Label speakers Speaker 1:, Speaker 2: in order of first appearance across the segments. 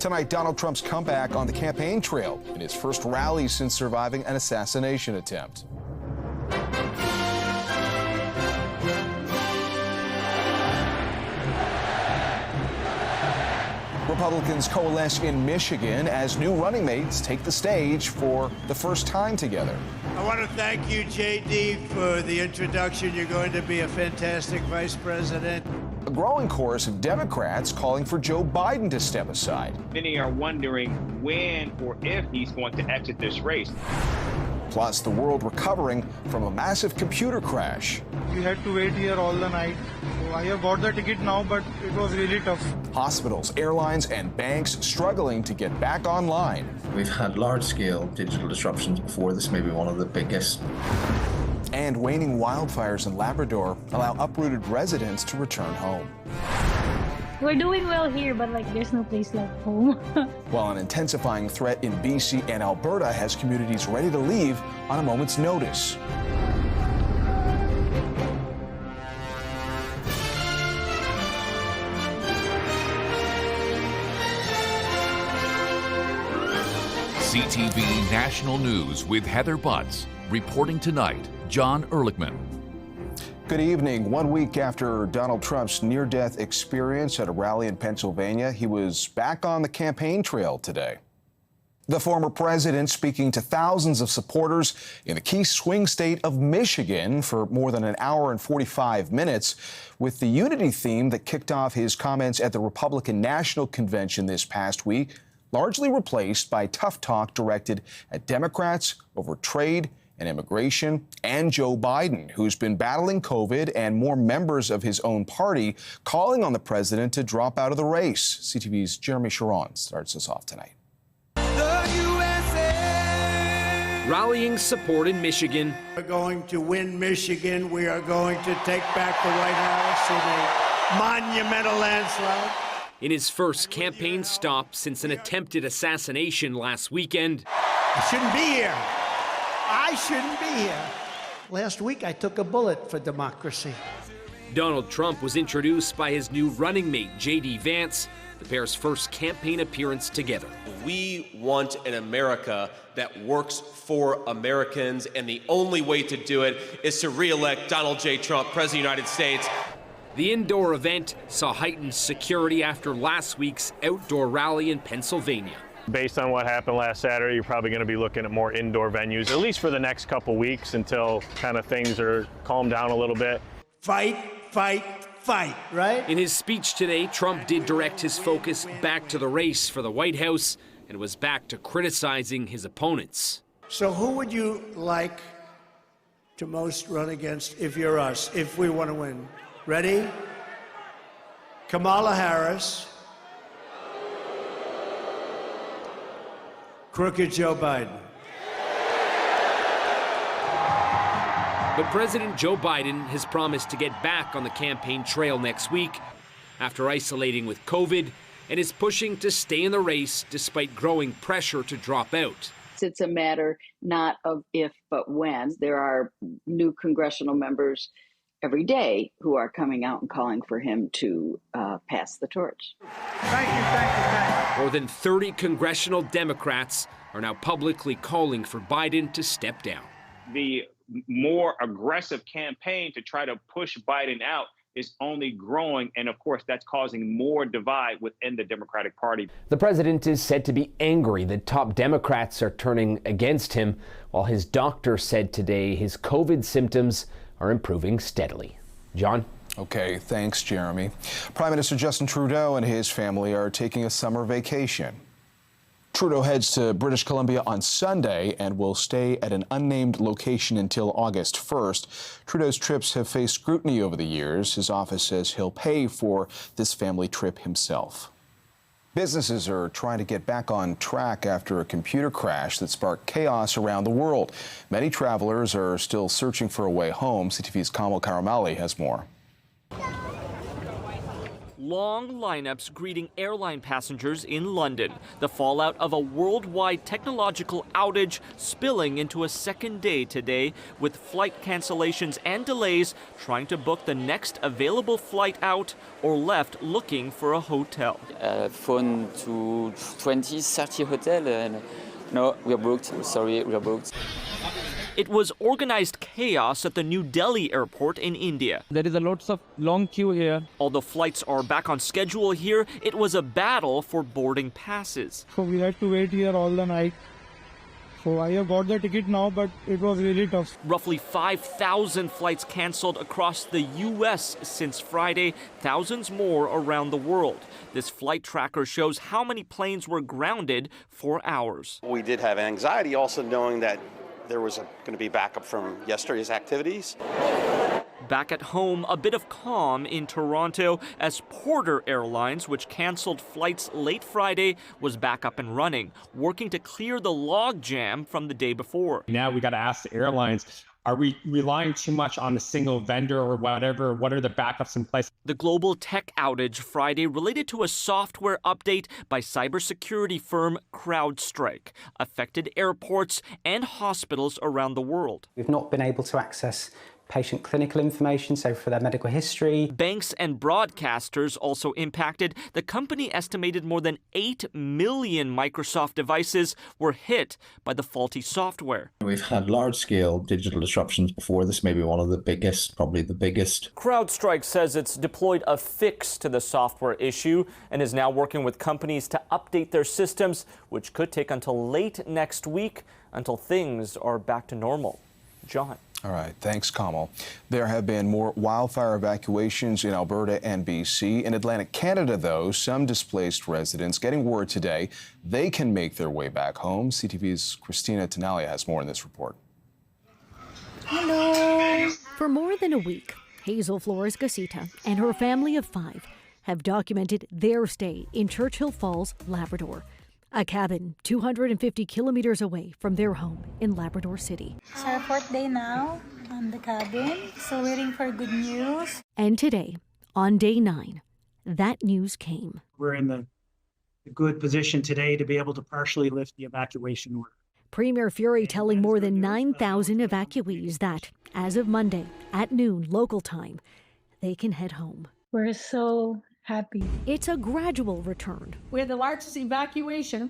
Speaker 1: Tonight, Donald Trump's comeback on the campaign trail in his first rally since surviving an assassination attempt. Republicans coalesce in Michigan as new running mates take the stage for the first time together.
Speaker 2: I want to thank you, J.D., for the introduction. You're going to be a fantastic vice president.
Speaker 1: A growing chorus of Democrats calling for Joe Biden to step aside.
Speaker 3: Many are wondering when or if he's going to exit this race.
Speaker 1: Plus, the world recovering from a massive computer crash.
Speaker 4: We had to wait here all the night. So I have bought the ticket now, but it was really tough.
Speaker 1: Hospitals, airlines, and banks struggling to get back online.
Speaker 5: We've had large-scale digital disruptions before. This may be one of the biggest.
Speaker 1: And waning wildfires in Labrador allow uprooted residents to return home.
Speaker 6: We're doing well here, but there's no place like home.
Speaker 1: While an intensifying threat in BC and Alberta has communities ready to leave on a moment's notice.
Speaker 7: CTV National News with Heather Butts. Reporting tonight, John Ehrlichman.
Speaker 1: Good evening. 1 week after Donald Trump's near-death experience at a rally in Pennsylvania, he was back on the campaign trail today. The former president speaking to thousands of supporters in the key swing state of Michigan for more than an hour and 45 minutes, with the unity theme that kicked off his comments at the Republican National Convention this past week largely replaced by tough talk directed at Democrats over trade and immigration, and Joe Biden, who's been battling COVID, and more members of his own party calling on the president to drop out of the race. CTV's Jeremy Sharon starts us off tonight.
Speaker 8: Rallying support in Michigan.
Speaker 2: We're going to win Michigan. We are going to take back the White House in a monumental landslide.
Speaker 8: In his first campaign stop since an attempted assassination last weekend.
Speaker 2: I shouldn't be here. I shouldn't be here. Last week, I took a bullet for democracy.
Speaker 8: Donald Trump was introduced by his new running mate, J.D. Vance, the pair's first campaign appearance together.
Speaker 9: We want an America that works for Americans, and the only way to do it is to re-elect Donald J. Trump, President of the United States.
Speaker 8: The indoor event saw heightened security after last week's outdoor rally in Pennsylvania.
Speaker 10: Based on what happened last Saturday, you're probably going to be looking at more indoor venues, at least for the next couple weeks until kind of things are calmed down a little bit.
Speaker 2: Fight, fight, fight, right?
Speaker 8: In his speech today, Trump did direct his focus back to the race for the White House and was back to criticizing his opponents.
Speaker 2: So who would you like to most run against if you're us, if we want to win? Ready? Kamala Harris. Crooked Joe Biden.
Speaker 8: But President Joe Biden has promised to get back on the campaign trail next week after isolating with COVID, and is pushing to stay in the race despite growing pressure to drop out.
Speaker 11: It's a matter not of if, but when. There are new congressional members every day who are coming out and calling for him to pass the torch.
Speaker 4: Thank you.
Speaker 8: More than 30 congressional Democrats are now publicly calling for Biden to step down.
Speaker 3: The more aggressive campaign to try to push Biden out is only growing, and of course that's causing more divide within the Democratic Party.
Speaker 12: The president is said to be angry that top Democrats are turning against him, while his doctor said today his COVID symptoms are improving steadily. John?
Speaker 1: Okay, thanks, Jeremy. Prime Minister Justin Trudeau and his family are taking a summer vacation. Trudeau heads to British Columbia on Sunday and will stay at an unnamed location until August 1st. Trudeau's trips have faced scrutiny over the years. His office says he'll pay for this family trip himself. Businesses are trying to get back on track after a computer crash that sparked chaos around the world. Many travelers are still searching for a way home. CTV's Kamal Karamali has more.
Speaker 13: long lineups greeting airline passengers in London. The fallout of a worldwide technological outage spilling into a second day today, with flight cancellations and delays trying to book the next available flight out or left looking for a hotel.
Speaker 14: Phone to 20, 30 hotels and no, we are booked. Sorry, we are booked.
Speaker 13: It was organized chaos at the New Delhi airport in India.
Speaker 15: There is a lots of long queue here.
Speaker 13: Although flights are back on schedule here, it was a battle for boarding passes.
Speaker 4: So we had to wait here all the night. So I have got the ticket now, but it was really tough.
Speaker 13: Roughly 5,000 flights canceled across the U.S. since Friday, thousands more around the world. This flight tracker shows how many planes were grounded for hours.
Speaker 16: We did have anxiety also knowing that there was going to be backup from yesterday's activities.
Speaker 13: Back at home, a bit of calm in Toronto as Porter Airlines, which canceled flights late Friday, was back up and running, working to clear the logjam from the day before.
Speaker 17: Now we got to ask the airlines, are we relying too much on a single vendor or whatever? What are the backups in place?
Speaker 13: The global tech outage Friday related to a software update by cybersecurity firm CrowdStrike affected airports and hospitals around the world.
Speaker 18: We've not been able to access patient clinical information, so for their medical history.
Speaker 13: Banks and broadcasters also impacted. The company estimated more than 8 million Microsoft devices were hit by the faulty software.
Speaker 5: We've had large-scale digital disruptions before. This may be one of the biggest, probably the biggest.
Speaker 13: CrowdStrike says it's deployed a fix to the software issue and is now working with companies to update their systems, which could take until late next week until things are back to normal. John.
Speaker 1: All right, thanks, Kamal. There have been more wildfire evacuations in Alberta and BC. In Atlantic Canada, though, some displaced residents getting word today they can make their way back home. CTV's Christina Tenalia has more in this report.
Speaker 19: Hello. For more than a week, Hazel Flores Gasita and her family of 5 have documented their stay in Churchill Falls, Labrador, a cabin 250 kilometers away from their home in Labrador City.
Speaker 20: It's our 4th day now on the cabin, so waiting for good news.
Speaker 19: And today, on day 9, that news came.
Speaker 21: We're in the good position today to be able to partially lift the evacuation order.
Speaker 19: Premier Fury telling more than 9,000 evacuees that, as of Monday at noon local time, they can head home.
Speaker 6: We're so happy.
Speaker 19: It's a gradual return.
Speaker 22: We had the largest evacuation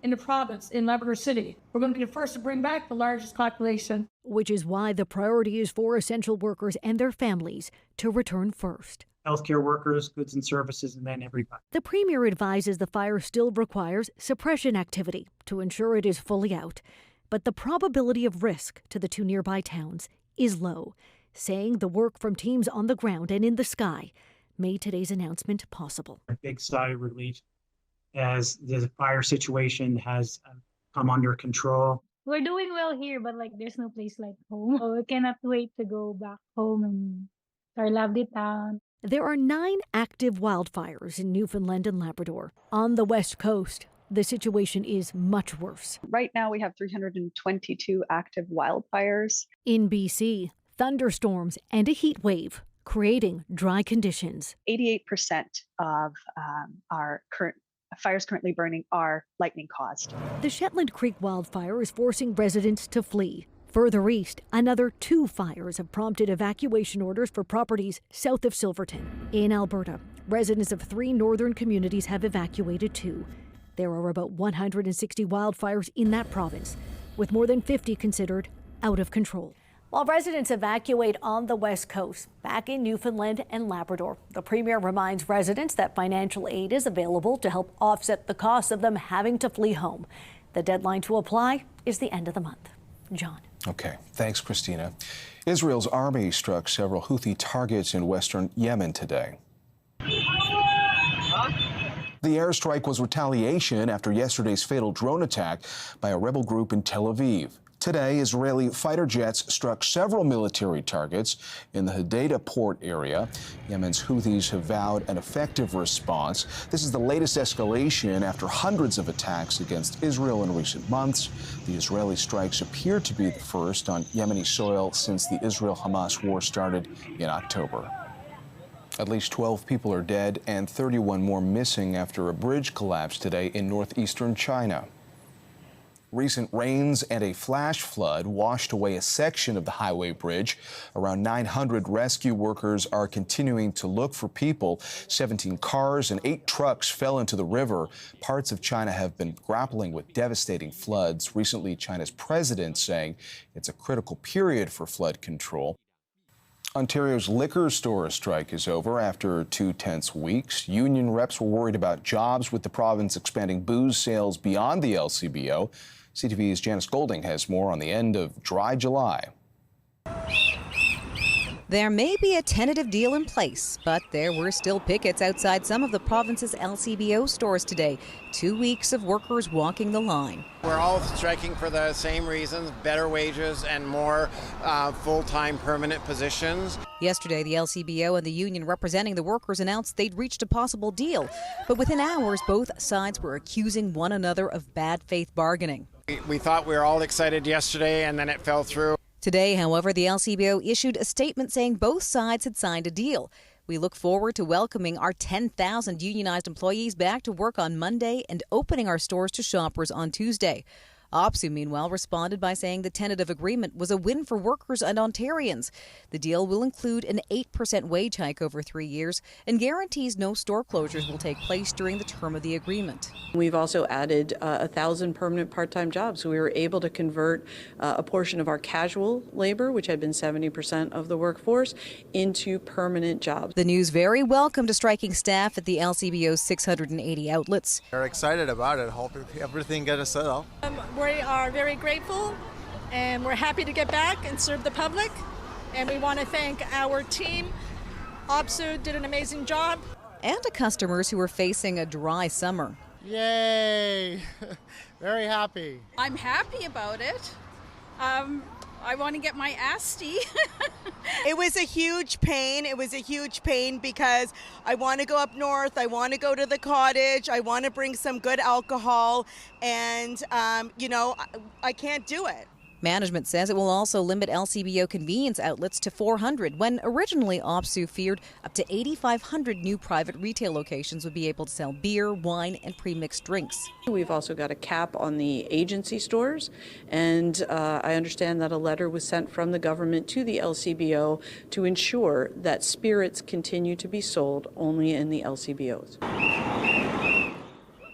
Speaker 22: in the province in Labrador City. We're going to be the first to bring back the largest population.
Speaker 19: Which is why the priority is for essential workers and their families to return first.
Speaker 21: Healthcare workers, goods and services, and then everybody.
Speaker 19: The Premier advises the fire still requires suppression activity to ensure it is fully out. But the probability of risk to the 2 nearby towns is low, saying the work from teams on the ground and in the sky made today's announcement possible.
Speaker 21: A big sigh of relief as the fire situation has come under control.
Speaker 6: We're doing well here, but there's no place like home. So we cannot wait to go back home and our lovely town.
Speaker 19: There are 9 active wildfires in Newfoundland and Labrador. On the west coast, the situation is much worse.
Speaker 23: Right now we have 322 active wildfires.
Speaker 19: In BC, thunderstorms and a heat wave creating dry conditions.
Speaker 23: 88% of our current fires currently burning are lightning caused.
Speaker 19: The Shetland Creek wildfire is forcing residents to flee. Further east, another 2 fires have prompted evacuation orders for properties south of Silverton. In Alberta, residents of 3 northern communities have evacuated too. There are about 160 wildfires in that province, with more than 50 considered out of control. While residents evacuate on the west coast, back in Newfoundland and Labrador, the Premier reminds residents that financial aid is available to help offset the cost of them having to flee home. The deadline to apply is the end of the month. John.
Speaker 1: Okay, thanks, Christina. Israel's army struck several Houthi targets in western Yemen today. The airstrike was retaliation after yesterday's fatal drone attack by a rebel group in Tel Aviv. Today, Israeli fighter jets struck several military targets in the Hodeidah port area. Yemen's Houthis have vowed an effective response. This is the latest escalation after hundreds of attacks against Israel in recent months. The Israeli strikes appear to be the first on Yemeni soil since the Israel-Hamas war started in October. At least 12 people are dead and 31 more missing after a bridge collapsed today in northeastern China. Recent rains and a flash flood washed away a section of the highway bridge. Around 900 rescue workers are continuing to look for people. 17 cars and 8 trucks fell into the river. Parts of China have been grappling with devastating floods. Recently, China's president saying it's a critical period for flood control. Ontario's liquor store strike is over after 2 tense weeks. Union reps were worried about jobs with the province expanding booze sales beyond the LCBO. CTV's Janice Golding has more on the end of Dry July.
Speaker 7: There may be a tentative deal in place, but there were still pickets outside some of the province's LCBO stores today. 2 weeks of workers walking the line.
Speaker 9: We're all striking for the same reasons: better wages and more full-time permanent positions.
Speaker 7: Yesterday, the LCBO and the union representing the workers announced they'd reached a possible deal. But within hours, both sides were accusing one another of bad faith bargaining.
Speaker 9: We thought we were all excited yesterday, and then it fell through.
Speaker 7: Today, however, the LCBO issued a statement saying both sides had signed a deal. We look forward to welcoming our 10,000 unionized employees back to work on Monday and opening our stores to shoppers on Tuesday. OPSU, meanwhile, responded by saying the tentative agreement was a win for workers and Ontarians. The deal will include an 8% wage hike over 3 years and guarantees no store closures will take place during the term of the agreement.
Speaker 10: We've also added 1,000 permanent part-time jobs. So we were able to convert a portion of our casual labor, which had been 70% of the workforce, into permanent jobs.
Speaker 7: The news very welcome to striking staff at the LCBO's 680 outlets.
Speaker 24: We're excited about it. Hope everything gets settled.
Speaker 25: We are very grateful and we're happy to get back and serve the public. And we want to thank our team. OPSU did an amazing job.
Speaker 7: And to customers who are facing a dry summer.
Speaker 24: Yay! Very happy.
Speaker 26: I'm happy about it. I want to get my Asti.
Speaker 27: It was a huge pain. It was a huge pain because I want to go up north. I want to go to the cottage. I want to bring some good alcohol. And, I can't do it.
Speaker 7: Management says it will also limit LCBO convenience outlets to 400, when originally OPSU feared up to 8,500 new private retail locations would be able to sell beer, wine, and pre-mixed drinks.
Speaker 10: We've also got a cap on the agency stores, and I understand that a letter was sent from the government to the LCBO to ensure that spirits continue to be sold only in the LCBOs.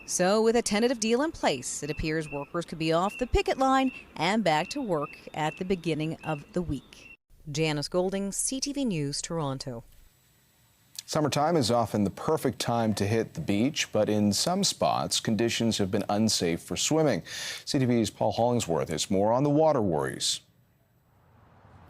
Speaker 7: So with a tentative deal in place, it appears workers could be off the picket line and back to work at the beginning of the week. Janice Golding, CTV News, Toronto.
Speaker 1: Summertime is often the perfect time to hit the beach, but in some spots, conditions have been unsafe for swimming. CTV's Paul Hollingsworth has more on the water worries.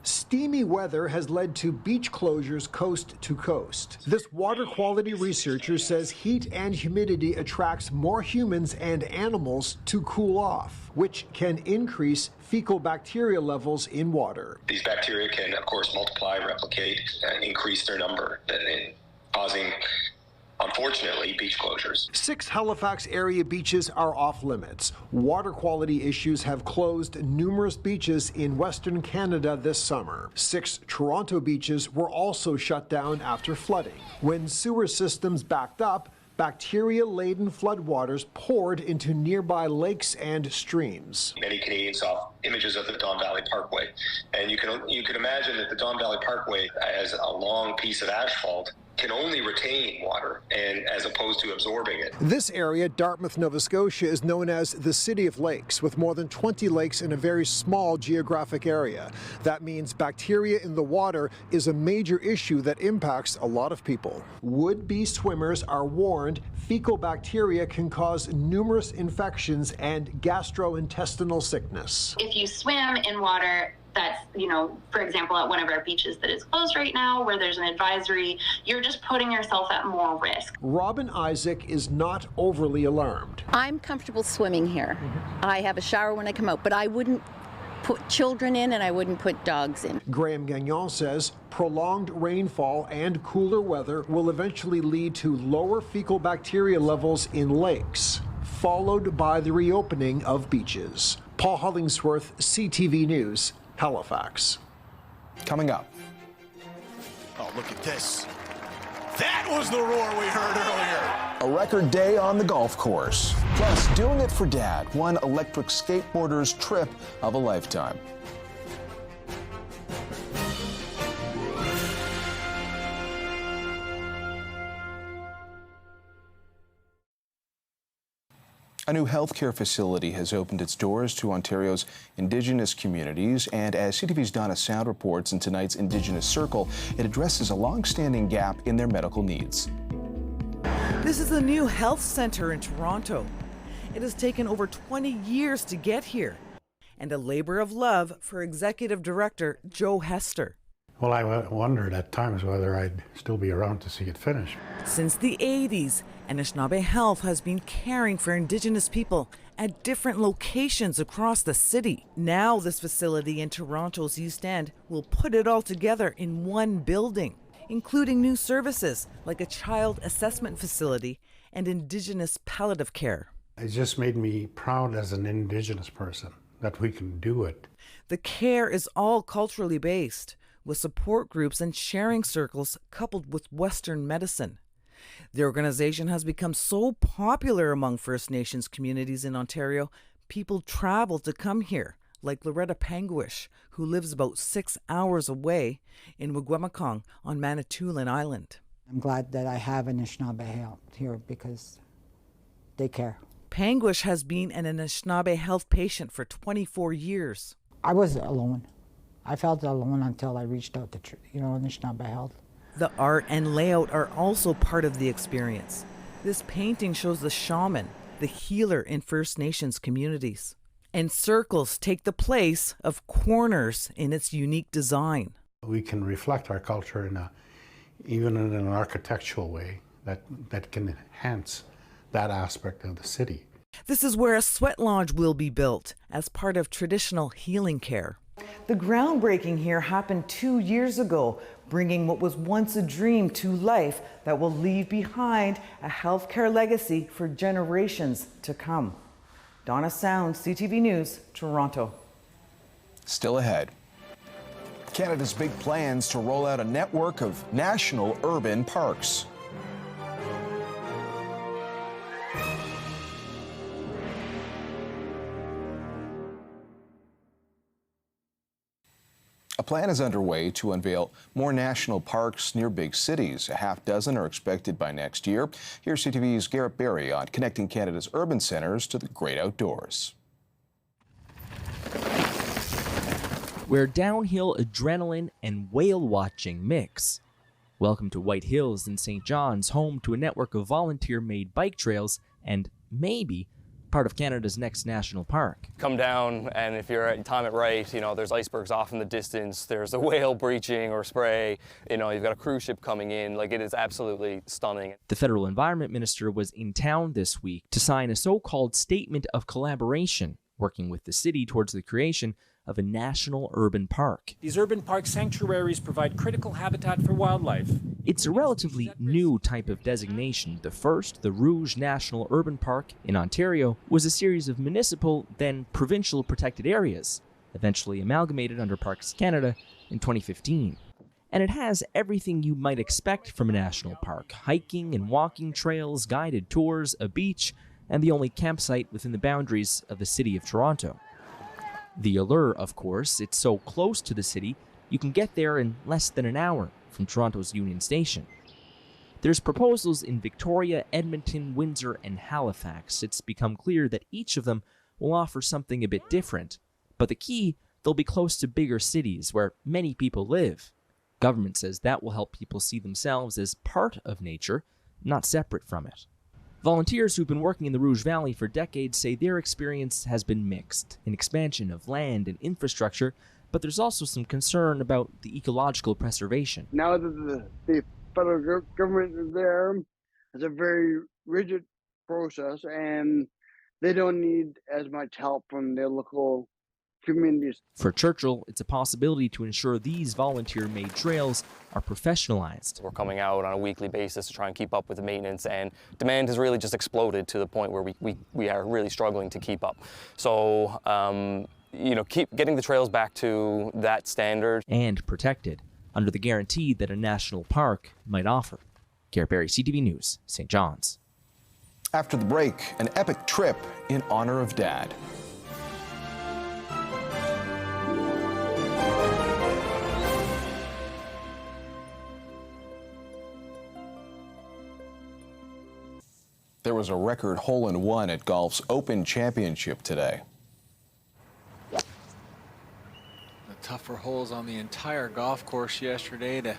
Speaker 28: Steamy weather has led to beach closures coast to coast. This water quality researcher says heat and humidity attracts more humans and animals to cool off, which can increase fecal bacteria levels in water.
Speaker 29: These bacteria can, of course, multiply, replicate, and increase their number, causing, unfortunately, beach closures.
Speaker 28: 6 Halifax area beaches are off limits. Water quality issues have closed numerous beaches in Western Canada this summer. 6 Toronto beaches were also shut down after flooding. When sewer systems backed up, bacteria-laden floodwaters poured into nearby lakes and streams.
Speaker 29: Many Canadians saw images of the Don Valley Parkway, and you can imagine that the Don Valley Parkway, as a long piece of asphalt, can only retain water and as opposed to absorbing it.
Speaker 28: This area, Dartmouth, Nova Scotia, is known as the City of Lakes, with more than 20 lakes in a very small geographic area. That means bacteria in the water is a major issue that impacts a lot of people. Would-be swimmers are warned fecal bacteria can cause numerous infections and gastrointestinal sickness.
Speaker 30: If you swim in water that's, for example, at one of our beaches that is closed right now, where there's an advisory, you're just putting yourself at more risk.
Speaker 28: Robin Isaac is not overly alarmed.
Speaker 31: I'm comfortable swimming here. I have a shower when I come out, but I wouldn't put children in and I wouldn't put dogs in.
Speaker 28: Graham Gagnon says prolonged rainfall and cooler weather will eventually lead to lower fecal bacteria levels in lakes, followed by the reopening of beaches. Paul Hollingsworth, CTV News, Halifax.
Speaker 1: Coming up.
Speaker 32: Oh, look at this.
Speaker 2: That was the roar we heard earlier.
Speaker 1: A record day on the golf course. Plus, doing it for Dad, one electric skateboarder's trip of a lifetime. A new healthcare facility has opened its doors to Ontario's Indigenous communities, and as CTV's Donna Sound reports in tonight's Indigenous Circle, it addresses a long-standing gap in their medical needs.
Speaker 3: This is a new health center in Toronto. It has taken over 20 years to get here, and a labor of love for Executive Director Joe Hester.
Speaker 4: Well, I wondered at times whether I'd still be around to see it finish.
Speaker 3: Since the 80s, Anishinaabe Health has been caring for Indigenous people at different locations across the city. Now this facility in Toronto's East End will put it all together in one building, including new services like a child assessment facility and Indigenous palliative care.
Speaker 4: It just made me proud as an Indigenous person that we can do it.
Speaker 3: The care is all culturally based, with support groups and sharing circles coupled with Western medicine. The organization has become so popular among First Nations communities in Ontario, people travel to come here, like Loretta Panguish, who lives about 6 hours away in Wigwamacong on Manitoulin Island.
Speaker 8: I'm glad that I have Anishinaabe Health here because they care.
Speaker 3: Panguish has been an Anishinaabe Health patient for 24 years.
Speaker 8: I was alone. I felt alone until I reached out to, Anishinaabe Health.
Speaker 3: The art and layout are also part of the experience. This painting shows the shaman, the healer in First Nations communities. And circles take the place of corners in its unique design.
Speaker 4: We can reflect our culture even in an architectural way that can enhance that aspect of the city.
Speaker 3: This is where a sweat lodge will be built as part of traditional healing care. The groundbreaking here happened 2 years ago, bringing what was once a dream to life that will leave behind a healthcare legacy for generations to come. Donna Sound, CTV News, Toronto.
Speaker 1: Still ahead. Canada's big plans to roll out a network of national urban parks. A plan is underway to unveil more national parks near big cities. A half dozen are expected by next year. Here's CTV's Garrett Berry on connecting Canada's urban centres to the great outdoors.
Speaker 11: Where downhill adrenaline and whale watching mix. Welcome to White Hills in St. John's, home to a network of volunteer-made bike trails and maybe part of Canada's next national park.
Speaker 12: Come down, and if you're time it right, there's icebergs off in the distance, there's a whale breaching or spray, you've got a cruise ship coming in. It is absolutely stunning.
Speaker 11: The federal environment minister was in town this week to sign a so-called statement of collaboration, working with the city towards the creation of a national urban park.
Speaker 14: These urban park sanctuaries provide critical habitat for wildlife.
Speaker 11: It's a relatively new type of designation. The first, the Rouge National Urban Park in Ontario, was a series of municipal, then provincial protected areas, eventually amalgamated under Parks Canada in 2015. And it has everything you might expect from a national park: hiking and walking trails, guided tours, a beach, and the only campsite within the boundaries of the city of Toronto. The allure, of course, it's so close to the city, you can get there in less than an hour from Toronto's Union Station. There's proposals in Victoria, Edmonton, Windsor, and Halifax. It's become clear that each of them will offer something a bit different. But the key, they'll be close to bigger cities where many people live. Government says that will help people see themselves as part of nature, not separate from it. Volunteers who've been working in the Rouge Valley for decades say their experience has been mixed, an expansion of land and infrastructure, but there's also some concern about the ecological preservation.
Speaker 15: Now that the federal government is there, it's a very rigid process, and they don't need as much help from their local communities.
Speaker 11: For Churchill, it's a possibility to ensure these volunteer-made trails are professionalized.
Speaker 12: We're coming out on a weekly basis to try and keep up with the maintenance, and demand has really just exploded to the point where we are really struggling to keep up. So, keep getting the trails back to that standard.
Speaker 11: And protected, under the guarantee that a national park might offer. Garrett Berry, CTV News, St. John's.
Speaker 1: After the break, an epic trip in honor of Dad. There was a record hole-in-one at golf's Open Championship today.
Speaker 2: The tougher holes on the entire golf course yesterday to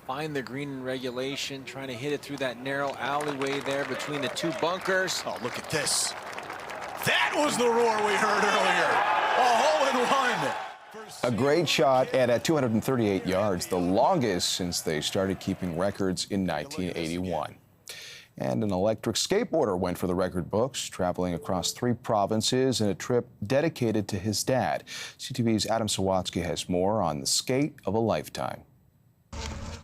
Speaker 2: find the green in regulation, trying to hit it through that narrow alleyway there between the two bunkers. Oh, look at this. That was the roar we heard earlier. A hole-in-one.
Speaker 1: A great shot, and at 238 yards, the longest since they started keeping records in 1981. And an electric skateboarder went for the record books, traveling across 3 provinces in a trip dedicated to his dad. CTV's Adam Sawatsky has more on the skate of a lifetime.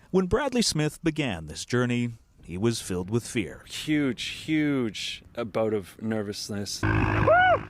Speaker 5: When Bradley Smith began this journey, he was filled with fear.
Speaker 6: Huge bout of nervousness.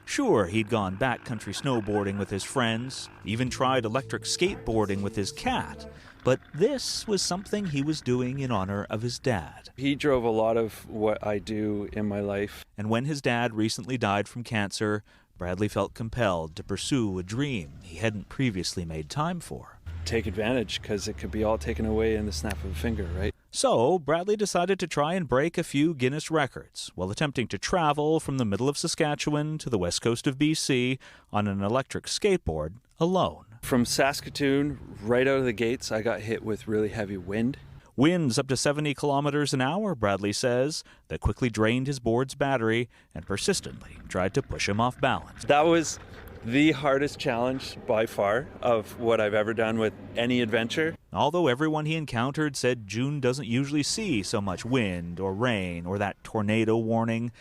Speaker 5: Sure, he'd gone backcountry snowboarding with his friends, even tried electric skateboarding with his cat. But this was something he was doing in honor of his dad.
Speaker 6: He drove a lot of what I do in my life.
Speaker 5: And when his dad recently died from cancer, Bradley felt compelled to pursue a dream he hadn't previously made time for.
Speaker 6: Take advantage, because it could be all taken away in the snap of a finger, right?
Speaker 5: So Bradley decided to try and break a few Guinness records while attempting to travel from the middle of Saskatchewan to the west coast of BC on an electric skateboard alone.
Speaker 6: From Saskatoon, right out of the gates, I got hit with really heavy wind.
Speaker 5: Winds up to 70 kilometers an hour, Bradley says, that quickly drained his board's battery and persistently tried to push him off balance.
Speaker 6: That was the hardest challenge by far of what I've ever done with any adventure.
Speaker 5: Although everyone he encountered said June doesn't usually see so much wind or rain or that tornado warning,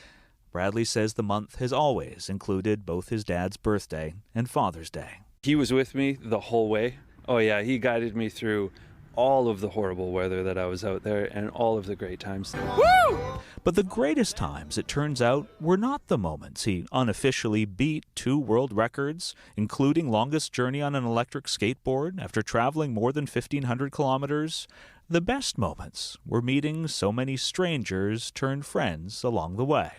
Speaker 5: Bradley says the month has always included both his dad's birthday and Father's Day.
Speaker 6: He was with me the whole way. Oh yeah, he guided me through all of the horrible weather that I was out there and all of the great times.
Speaker 5: Woo! But the greatest times, it turns out, were not the moments he unofficially beat 2 world records, including longest journey on an electric skateboard after traveling more than 1,500 kilometers. The best moments were meeting so many strangers turned friends along the way.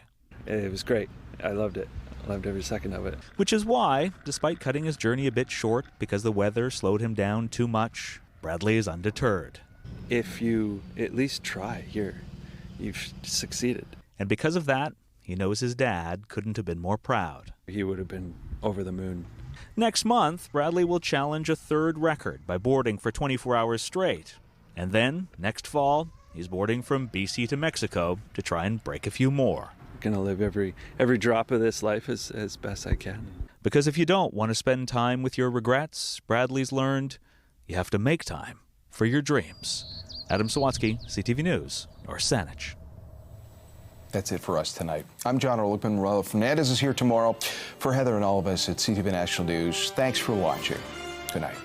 Speaker 6: It was great. I loved it. Loved every second of it.
Speaker 5: Which is why, despite cutting his journey a bit short because the weather slowed him down too much, Bradley is undeterred.
Speaker 6: If you at least try, you've succeeded.
Speaker 5: And because of that, he knows his dad couldn't have been more proud.
Speaker 6: He would have been over the moon.
Speaker 5: Next month, Bradley will challenge a 3rd record by boarding for 24 hours straight. And then, next fall, he's boarding from BC to Mexico to try and break a few more.
Speaker 6: Gonna live every drop of this life as best I can.
Speaker 5: Because if you don't want to spend time with your regrets, Bradley's learned, you have to make time for your dreams. Adam Sawatsky, CTV News, North Saanich.
Speaker 1: That's it for us tonight. I'm John Orlickman. Raul Fernandez is here tomorrow. For Heather and all of us at CTV National News, thanks for watching. Good night.